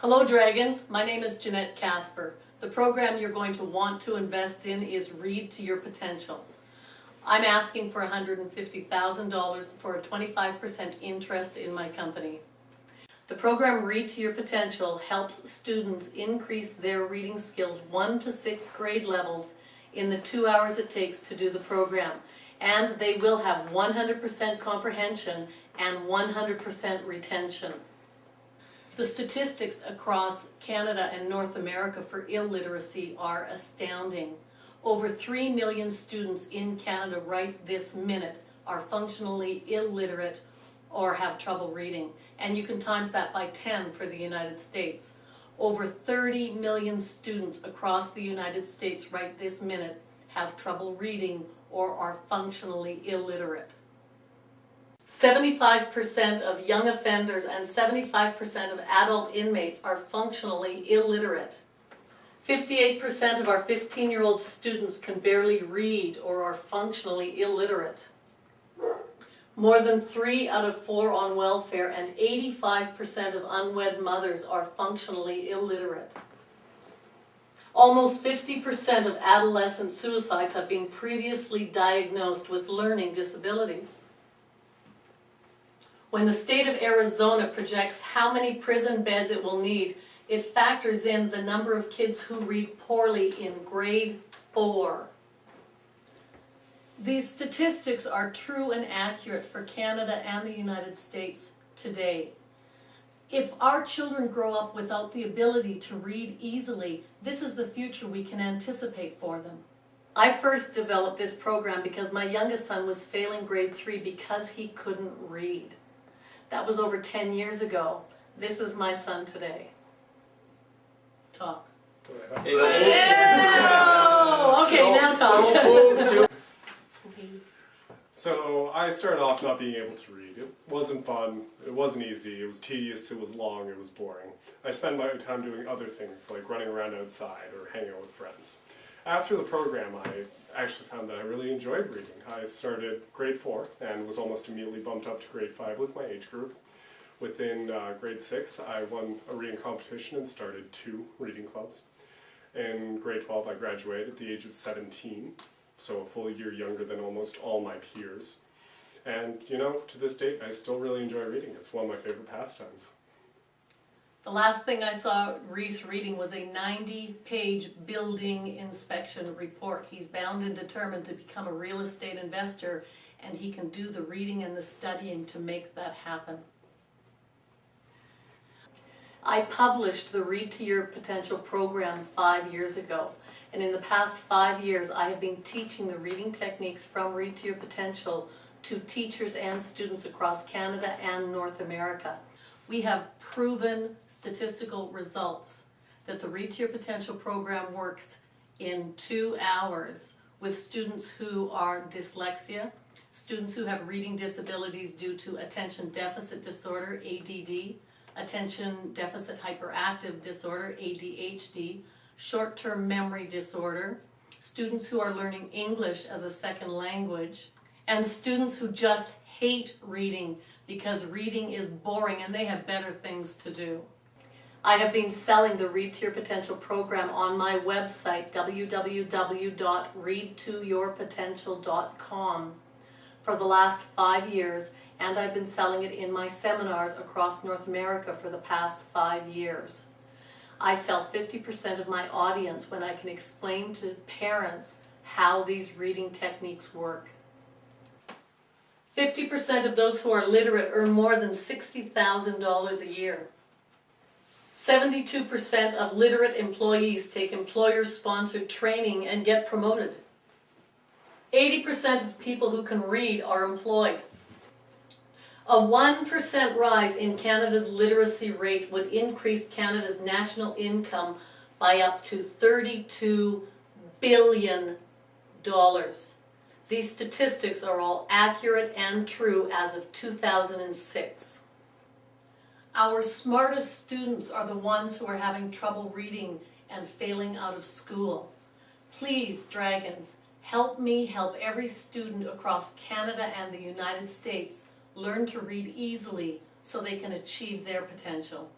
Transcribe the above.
Hello Dragons, my name is Jeanette Casper. The program you're going to want to invest in is Read to Your Potential. I'm asking for $150,000 for a 25% interest in my company. The program Read to Your Potential helps students increase their reading skills 1 to 6 grade levels in the 2 hours it takes to do the program. And they will have 100% comprehension and 100% retention. The statistics across Canada and North America for illiteracy are astounding. Over 3 million students in Canada right this minute are functionally illiterate or have trouble reading. And you can times that by 10 for the United States. Over 30 million students across the United States right this minute have trouble reading or are functionally illiterate. 75% of young offenders and 75% of adult inmates are functionally illiterate. 58% of our 15-year-old students can barely read or are functionally illiterate. More than 3 out of 4 on welfare and 85% of unwed mothers are functionally illiterate. Almost 50% of adolescent suicides have been previously diagnosed with learning disabilities. When the state of Arizona projects how many prison beds it will need, it factors in the number of kids who read poorly in grade 4. These statistics are true and accurate for Canada and the United States today. If our children grow up without the ability to read easily, this is the future we can anticipate for them. I first developed this program because my youngest son was failing grade 3 because he couldn't read. That was over 10 years ago. This is my son today. Talk. Oh, okay, now talk. So I started off not being able to read. It wasn't fun, it wasn't easy, it was tedious, it was long, it was boring. I spent my time doing other things like running around outside or hanging out with friends. After the program, I actually found that I really enjoyed reading. I started grade 4 and was almost immediately bumped up to grade 5 with my age group. Within grade 6, I won a reading competition and started 2 reading clubs. In grade 12, I graduated at the age of 17, so a full year younger than almost all my peers. And, you know, to this date, I still really enjoy reading. It's one of my favorite pastimes. The last thing I saw Reese reading was a 90-page building inspection report. He's bound and determined to become a real estate investor, and he can do the reading and the studying to make that happen. I published the Read to Your Potential program 5 years ago, and in the past 5 years I have been teaching the reading techniques from Read to Your Potential to teachers and students across Canada and North America. We have proven statistical results that the Read to Your Potential program works in 2 hours with students who are dyslexia, students who have reading disabilities due to attention deficit disorder, ADD, attention deficit hyperactive disorder, ADHD, short-term memory disorder, students who are learning English as a second language, and students who just hate reading because reading is boring and they have better things to do. I have been selling the Read to Your Potential program on my website, www.readtoyourpotential.com, for the last 5 years, and I've been selling it in my seminars across North America for the past 5 years. I sell 50% of my audience when I can explain to parents how these reading techniques work. 50% of those who are literate earn more than $60,000 a year. 72% of literate employees take employer-sponsored training and get promoted. 80% of people who can read are employed. A 1% rise in Canada's literacy rate would increase Canada's national income by up to $32 billion. These statistics are all accurate and true as of 2006. Our smartest students are the ones who are having trouble reading and failing out of school. Please, Dragons, help me help every student across Canada and the United States learn to read easily so they can achieve their potential.